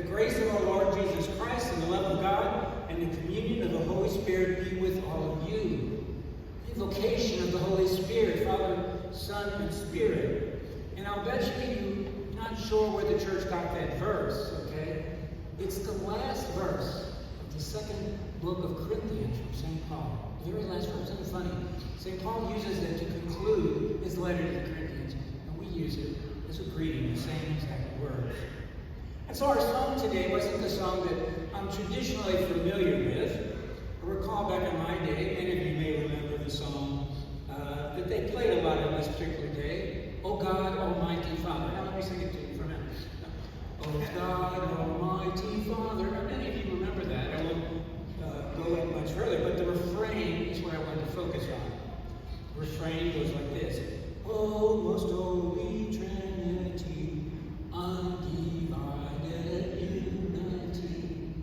The grace of our Lord Jesus Christ and the love of God and the communion of the Holy Spirit be with all of you. The vocation of the Holy Spirit, Father, Son, and Spirit. And I'll bet you're not sure where the church got that verse, okay? It's the last verse of the second book of Corinthians from St. Paul. The very last verse. Isn't it funny? St. Paul uses it to conclude his letter to the Corinthians, and we use it as a greeting, the same exact words. And so our song today wasn't the song that I'm traditionally familiar with. I recall back in my day, many of you may remember the song that they played a lot on this particular day. Oh God, Almighty Father. Now let me sing it to you for a minute. Oh God, Almighty Father. Now, many of you remember that. I won't go much further, but the refrain is what I want to focus on. The refrain goes like this. Oh, most holy Trinity, undivided unity.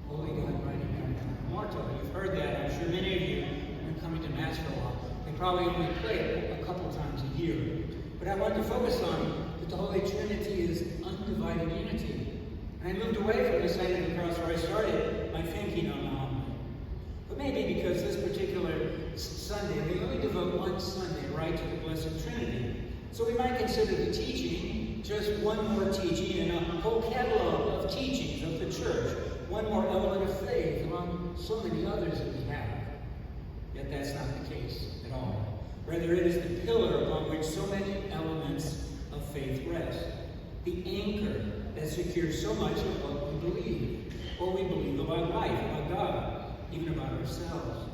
Holy God, mighty God, immortal. You've heard that. I'm sure many of you have been coming to Mass for a while. They probably only play it a couple times a year. But I want to focus on that the Holy Trinity is undivided unity. And I moved away from the sign of the cross where I started my thinking on the homily. But maybe because this particular Sunday, we only devote one Sunday right to the Blessed Trinity. So we might consider the teaching just one more teaching in a whole catalog of teachings of the church. One more element of faith among so many others that we have. Yet that's not the case at all. Rather, it is the pillar upon which so many elements of faith rest. The anchor that secures so much of what we believe about life, about God, even about ourselves.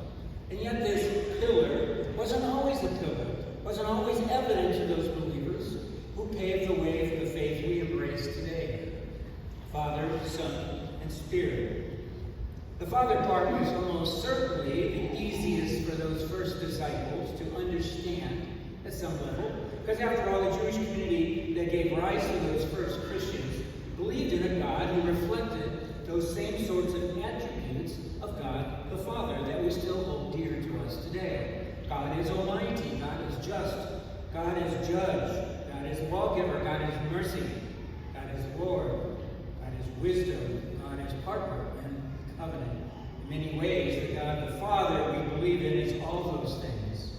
And yet this pillar wasn't always the pillar, wasn't always evident to those believers who paved the way for the faith we embrace today. Father, Son, and Spirit. The Father part was almost certainly the easiest for those first disciples to understand at some level, because after all, the Jewish community that gave rise to those first Christians believed in a God who reflected those same sorts of attributes of God the Father that we still hold dear to us today. God is almighty, God is just, God is judge, God is lawgiver, God is mercy, God is Lord, God is wisdom, God is partner and covenant. In many ways, the God the Father we believe in is all those things.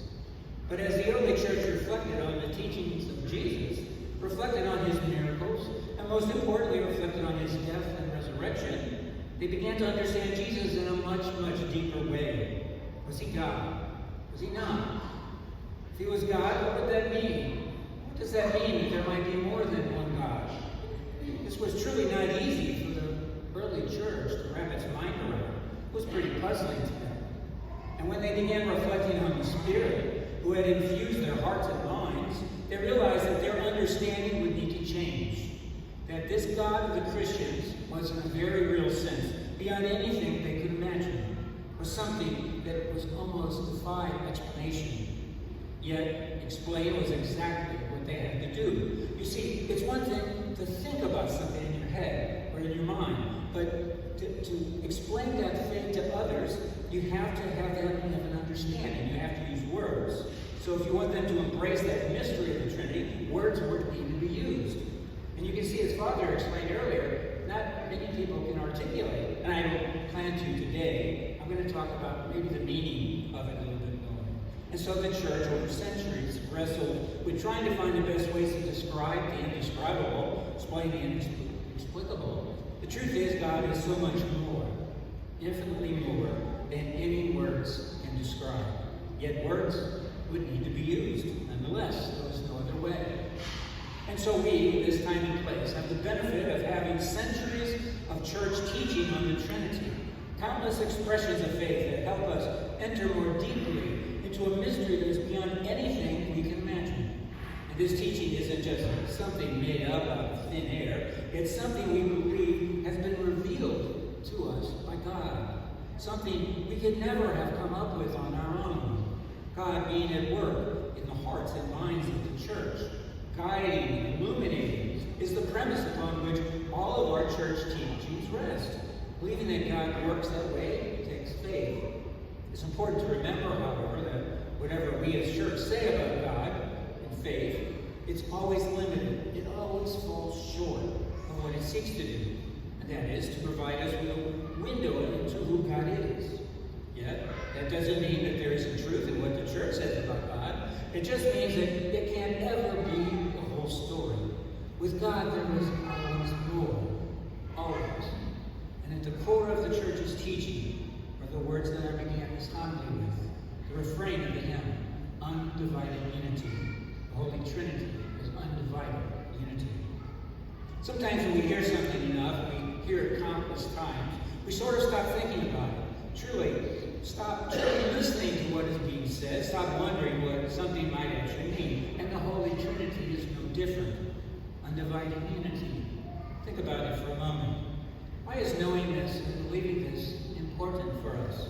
But as the early church reflected on the teachings of Jesus, reflected on his miracles, and most importantly, reflected on his death and resurrection, they began to understand Jesus in a much, much deeper way. Was he God? Was he not? If he was God, what would that mean? What does that mean that there might be more than one God? This was truly not easy for the early church to wrap its mind around. It was pretty puzzling to them. And when they began reflecting on the Spirit, who had infused their hearts and minds, they realized that their understanding would need to change. That this God of the Christians was, in a very real sense, beyond anything they could imagine, was something that was almost defied explanation. Yet, explain was exactly what they had to do. You see, it's one thing to think about something in your head or in your mind, but to explain that thing to others, you have to have them have an understanding. You have to use words. So if you want them to embrace that mystery of the Trinity, words were to need to be used. And you can see, as Father explained earlier, not many people can articulate, and I don't plan to today. I'm going to talk about maybe the meaning of it a little bit more. And so the church, over centuries, wrestled with trying to find the best ways to describe the indescribable, explain the inexplicable. The truth is, God is so much more, infinitely more, than any words can describe. Yet words would need to be used. Nonetheless, there was no other way. And so we, in this time and place, have the benefit of having centuries of church teaching on the Trinity, countless expressions of faith that help us enter more deeply into a mystery that is beyond anything we can imagine. And this teaching isn't just something made up out of thin air. It's something we believe has been revealed to us by God. Something we could never have come up with on our own. God being at work in the hearts and minds of the church, guiding, illuminating, is the premise upon which all of our church teachings rest. Believing that God works that way takes faith. It's important to remember, however, that whatever we as church say about God and faith, it's always limited. It always falls short of what it seeks to do. And That is, to provide us with a window into who God is. Yet, that doesn't mean that there isn't truth in what the church says about God. It just means that it can't ever be the whole story. With God, there is always more. Always. And at the core of the church's teaching are the words that I began this homily with. The refrain of the hymn, Undivided Unity. The Holy Trinity is undivided unity. Sometimes when we hear something enough, we hear it countless times, we sort of stop thinking about it. Stop listening to what is being said. Stop wondering what something might actually mean. And the Holy Trinity is no different. Undivided unity. Think about it for a moment. Why is knowing this and believing this important for us?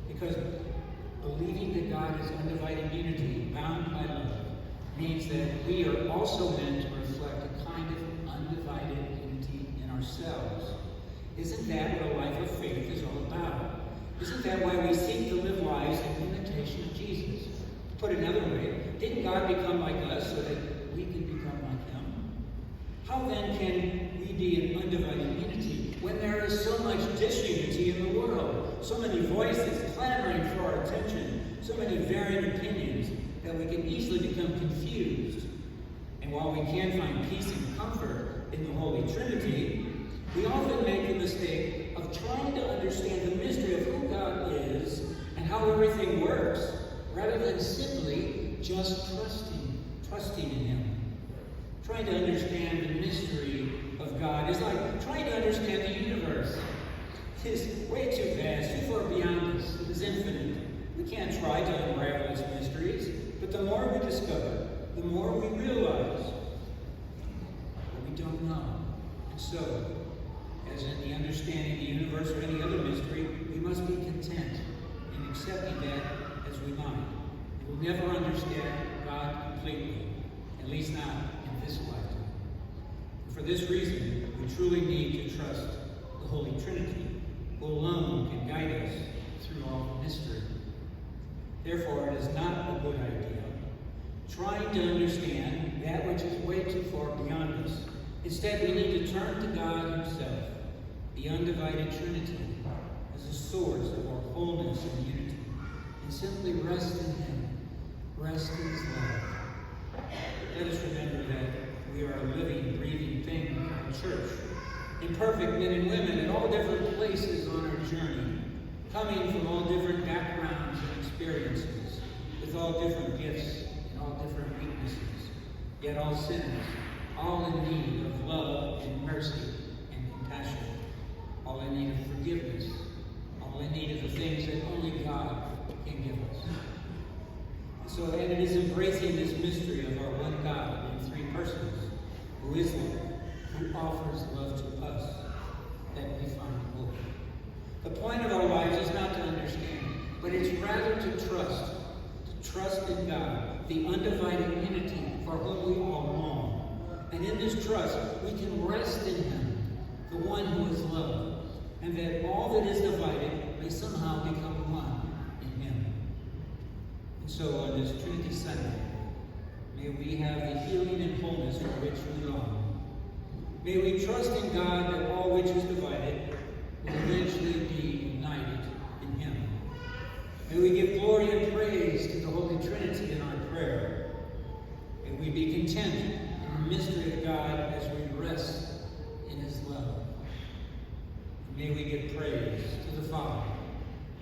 Because believing that God is undivided unity, bound by love, means that we are also meant to reflect a kind of undivided unity in ourselves. Isn't that what a life of faith is all about? Isn't that why we seek to live lives in imitation of Jesus? To put it another way, didn't God become like us so that we could become like Him? How then can we be in undivided unity when there is so much disunity in the world? So many voices clamoring for our attention, so many varying opinions that we can easily become confused. And while we can find peace and comfort in the Holy Trinity, we often make the mistake of trying to understand the mystery of who God is and how everything works, rather than simply just trusting in Him. Trying to understand the mystery of God is like trying to understand the universe. It is way too vast, too far beyond us. It is infinite. We can't try to unravel its mysteries, but the more we discover, the more we realize what we don't know. And so, as in the understanding of the universe or any other mystery, we must be content in accepting that as we might. We'll never understand God completely, at least not in this lifetime. And for this reason, we truly need to trust the Holy Trinity, who alone can guide us through all mystery. Therefore, it is not a good idea trying to understand that which is way too far beyond us. Instead, we need to turn to God Himself, the undivided Trinity, as the source of our wholeness and unity, and simply rest in Him, rest in His love. Let us remember that we are a living, breathing thing in our church, imperfect men and women at all different places on our journey, coming from all different backgrounds and experiences, with all different gifts and all different weaknesses, yet all sinners, all in need of love and mercy and compassion, all in need of forgiveness, all in need of the things that only God can give us. And it is embracing this mystery of our one God in three persons, who is love, who offers love to us, that we find hope. The point of our lives is not to understand, but it's rather to trust in God, the undivided unity for whom we all long. And in this trust, we can rest in Him, the one who is love, and that all that is divided may somehow become one in Him. And so on this Trinity Sunday, may we have the healing and wholeness for which we long. May we trust in God that all which is divided will eventually be united in Him. May we give glory and praise to the Holy Trinity in our prayer. May we be content in the mystery of God as we rest in His love. And may we give praise to the Father,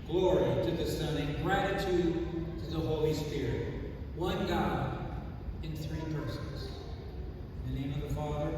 glory to the Son, and gratitude to the Holy Spirit, one God in three persons. In the name of the Father,